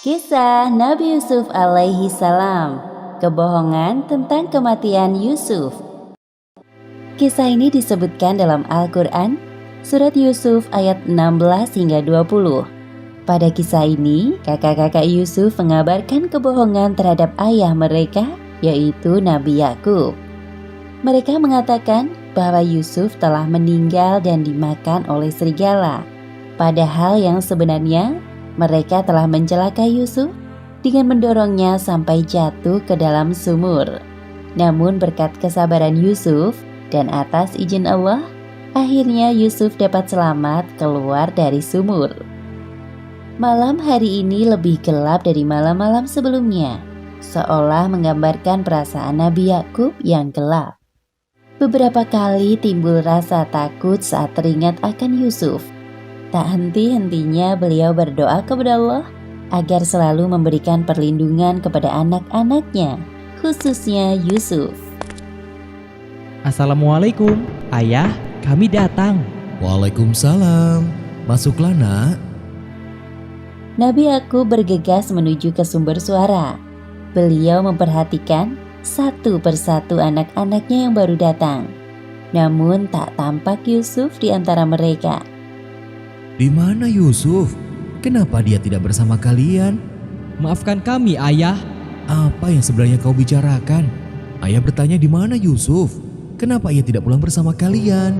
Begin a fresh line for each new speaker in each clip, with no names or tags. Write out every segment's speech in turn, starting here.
Kisah Nabi Yusuf alaihi salam. Kebohongan tentang kematian Yusuf. Kisah ini disebutkan dalam Al-Quran, surat Yusuf ayat 16 hingga 20. Pada kisah ini, kakak-kakak Yusuf mengabarkan kebohongan terhadap ayah mereka, yaitu Nabi Yakub. Mereka mengatakan bahwa Yusuf telah meninggal dan dimakan oleh serigala. Padahal yang sebenarnya, mereka telah mencelakai Yusuf dengan mendorongnya sampai jatuh ke dalam sumur. Namun berkat kesabaran Yusuf dan atas izin Allah, akhirnya Yusuf dapat selamat keluar dari sumur. Malam hari ini lebih gelap dari malam-malam sebelumnya, seolah menggambarkan perasaan Nabi Yakub yang gelap. Beberapa kali timbul rasa takut saat teringat akan Yusuf. Tak henti-hentinya beliau berdoa kepada Allah agar selalu memberikan perlindungan kepada anak-anaknya, khususnya Yusuf.
Assalamualaikum, ayah, kami datang.
Waalaikumsalam, masuklah nak.
Nabi Yakub bergegas menuju ke sumber suara. Beliau memperhatikan satu persatu anak-anaknya yang baru datang. Namun tak tampak Yusuf di antara mereka.
Di mana Yusuf? Kenapa dia tidak bersama kalian?
Maafkan kami, ayah.
Apa yang sebenarnya kau bicarakan? Ayah bertanya di mana Yusuf? Kenapa ia tidak pulang bersama kalian?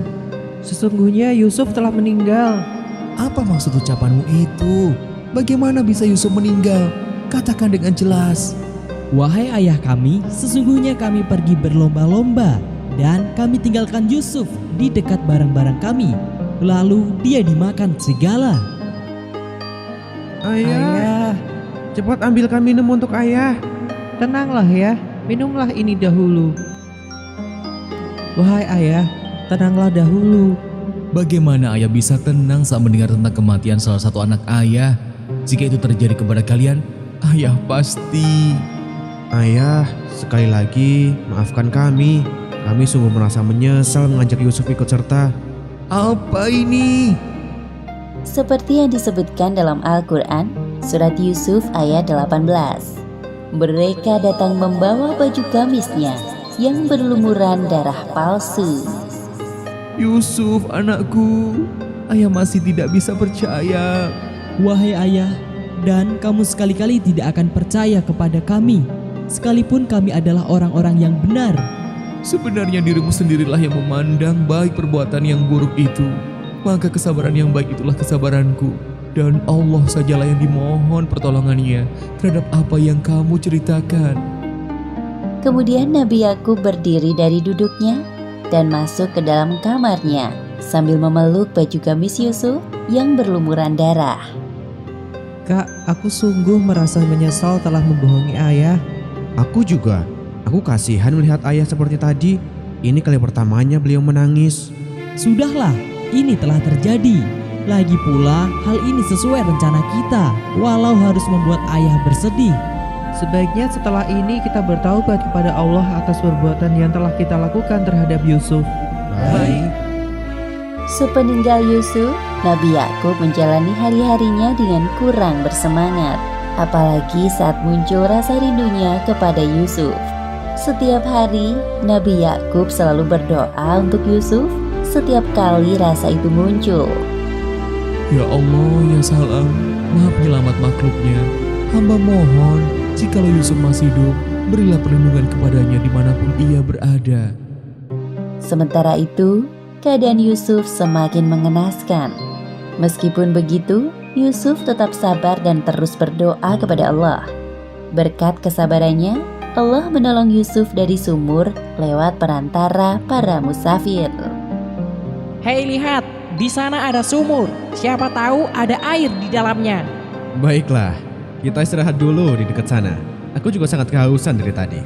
Sesungguhnya Yusuf telah meninggal.
Apa maksud ucapanmu itu? Bagaimana bisa Yusuf meninggal? Katakan dengan jelas.
Wahai ayah kami, sesungguhnya kami pergi berlomba-lomba dan kami tinggalkan Yusuf di dekat barang-barang kami. Lalu dia dimakan serigala.
Ayah, cepat ambilkan minum untuk ayah. Tenanglah ya, minumlah ini dahulu. Wahai ayah, tenanglah dahulu.
Bagaimana ayah bisa tenang saat mendengar tentang kematian salah satu anak ayah? Jika itu terjadi kepada kalian, ayah pasti...
Ayah, sekali lagi maafkan kami. Kami sungguh merasa menyesal mengajak Yusuf ikut serta.
Apa ini?
Seperti yang disebutkan dalam Al-Quran, surat Yusuf ayat 18. Mereka datang membawa baju gamisnya yang berlumuran darah palsu.
Yusuf anakku, ayah masih tidak bisa percaya.
Wahai ayah, dan kamu sekali-kali tidak akan percaya kepada kami, sekalipun kami adalah orang-orang yang benar.
Sebenarnya dirimu sendirilah yang memandang baik perbuatan yang buruk itu. Maka kesabaran yang baik itulah kesabaranku. Dan Allah sajalah yang dimohon pertolongannya terhadap apa yang kamu ceritakan.
Kemudian Nabi Yakub berdiri dari duduknya dan masuk ke dalam kamarnya sambil memeluk baju gamis Yusuf yang berlumuran darah.
Kak, aku sungguh merasa menyesal telah membohongi ayah.
Aku juga. Aku kasihan melihat ayah seperti tadi. Ini kali pertamanya beliau menangis.
Sudahlah, ini telah terjadi. Lagi pula, hal ini sesuai rencana kita, walau harus membuat ayah bersedih.
Sebaiknya setelah ini kita bertaubat kepada Allah atas perbuatan yang telah kita lakukan terhadap Yusuf.
Baik.
Sepeninggal Yusuf, Nabi Yakub menjalani hari-harinya dengan kurang bersemangat, apalagi saat muncul rasa rindunya kepada Yusuf. Setiap hari, Nabi Yakub selalu berdoa untuk Yusuf setiap kali rasa itu muncul.
Ya Allah, ya Salam, Maha Penyelamat makhluknya. Hamba mohon, jikalau Yusuf masih hidup, berilah perlindungan kepadanya dimanapun ia berada.
Sementara itu, keadaan Yusuf semakin mengenaskan. Meskipun begitu, Yusuf tetap sabar dan terus berdoa kepada Allah. Berkat kesabarannya, Allah menolong Yusuf dari sumur lewat perantara para musafir.
Hei lihat, di sana ada sumur. Siapa tahu ada air di dalamnya.
Baiklah, kita istirahat dulu di dekat sana. Aku juga sangat kehausan dari tadi.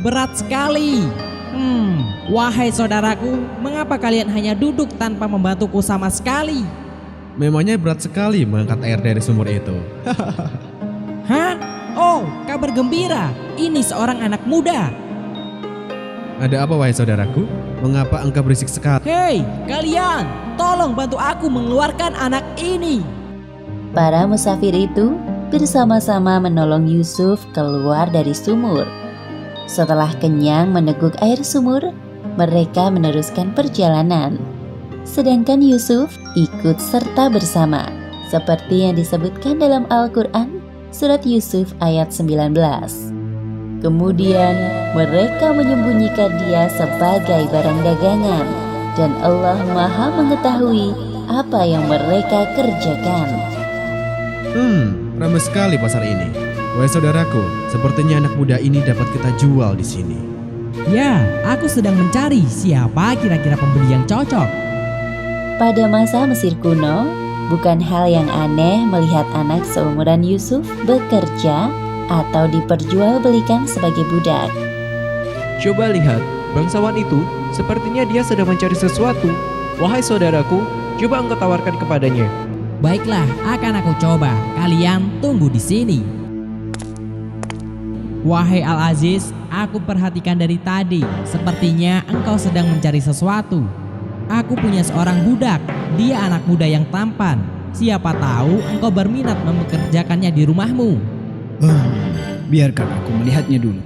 Berat sekali. Wahai saudaraku, mengapa kalian hanya duduk tanpa membantuku sama sekali?
Memangnya berat sekali mengangkat air dari sumur itu.
Hah? Oh, kabar gembira. Ini seorang anak muda.
Ada apa wahai saudaraku? Mengapa engkau berisik sekali?
Hei, kalian, tolong bantu aku mengeluarkan anak ini.
Para musafir itu bersama-sama menolong Yusuf keluar dari sumur. Setelah kenyang meneguk air sumur, mereka meneruskan perjalanan. Sedangkan Yusuf ikut serta bersama, seperti yang disebutkan dalam Al-Quran, surat Yusuf ayat 19. Kemudian mereka menyembunyikan dia sebagai barang dagangan, dan Allah Maha mengetahui apa yang mereka kerjakan.
Ramai sekali pasar ini. Wahai saudaraku, sepertinya anak muda ini dapat kita jual di sini.
Ya, aku sedang mencari siapa kira-kira pembeli yang cocok.
Pada masa Mesir kuno, bukan hal yang aneh melihat anak seumuran Yusuf bekerja atau diperjualbelikan sebagai budak.
Coba lihat, bangsawan itu sepertinya dia sedang mencari sesuatu. Wahai saudaraku, coba engkau tawarkan kepadanya.
Baiklah, akan aku coba. Kalian tunggu di sini. Wahai Al-Aziz, aku perhatikan dari tadi, sepertinya engkau sedang mencari sesuatu. Aku punya seorang budak, dia anak muda yang tampan. Siapa tahu engkau berminat mempekerjakannya di rumahmu.
Biarkan aku melihatnya dulu.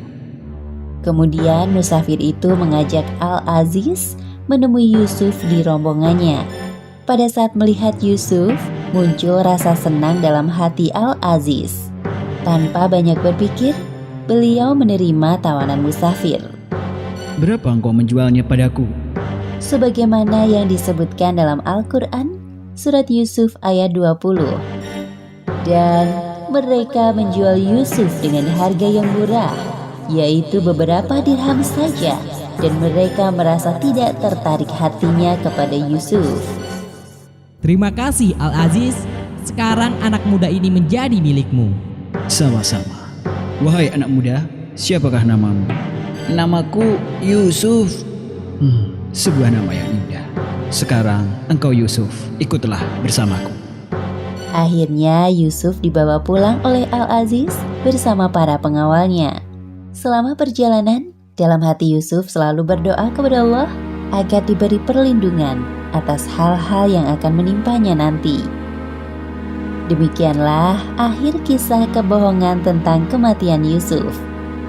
Kemudian musafir itu mengajak Al-Aziz menemui Yusuf di rombongannya. Pada saat melihat Yusuf, muncul rasa senang dalam hati Al-Aziz. Tanpa banyak berpikir, beliau menerima tawanan musafir.
Berapa engkau menjualnya padaku?
Sebagaimana yang disebutkan dalam Al-Quran, surat Yusuf ayat 20. Dan mereka menjual Yusuf dengan harga yang murah, yaitu beberapa dirham saja, dan mereka merasa tidak tertarik hatinya kepada Yusuf.
Terima kasih Al-Aziz, sekarang anak muda ini menjadi milikmu.
Sama-sama. Wahai anak muda, siapakah namamu? Namaku Yusuf. Sebuah nama yang indah. Sekarang engkau Yusuf, ikutlah bersamaku.
Akhirnya Yusuf dibawa pulang oleh Al-Aziz bersama para pengawalnya. Selama perjalanan, dalam hati Yusuf selalu berdoa kepada Allah agar diberi perlindungan atas hal-hal yang akan menimpanya nanti. Demikianlah akhir kisah kebohongan tentang kematian Yusuf.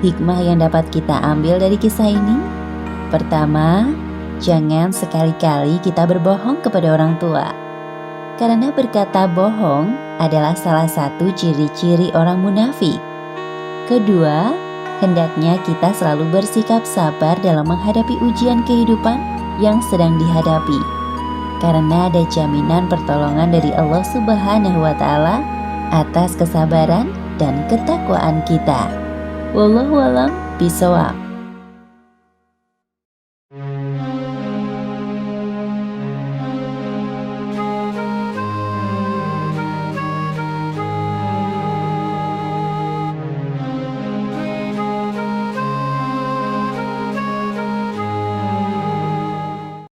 Hikmah yang dapat kita ambil dari kisah ini: pertama, jangan sekali-kali kita berbohong kepada orang tua, karena berkata bohong adalah salah satu ciri-ciri orang munafik. Kedua, hendaknya kita selalu bersikap sabar dalam menghadapi ujian kehidupan yang sedang dihadapi, karena ada jaminan pertolongan dari Allah Subhanahu wa Ta'ala atas kesabaran dan ketakwaan kita. Wallahu a'lam bishawab.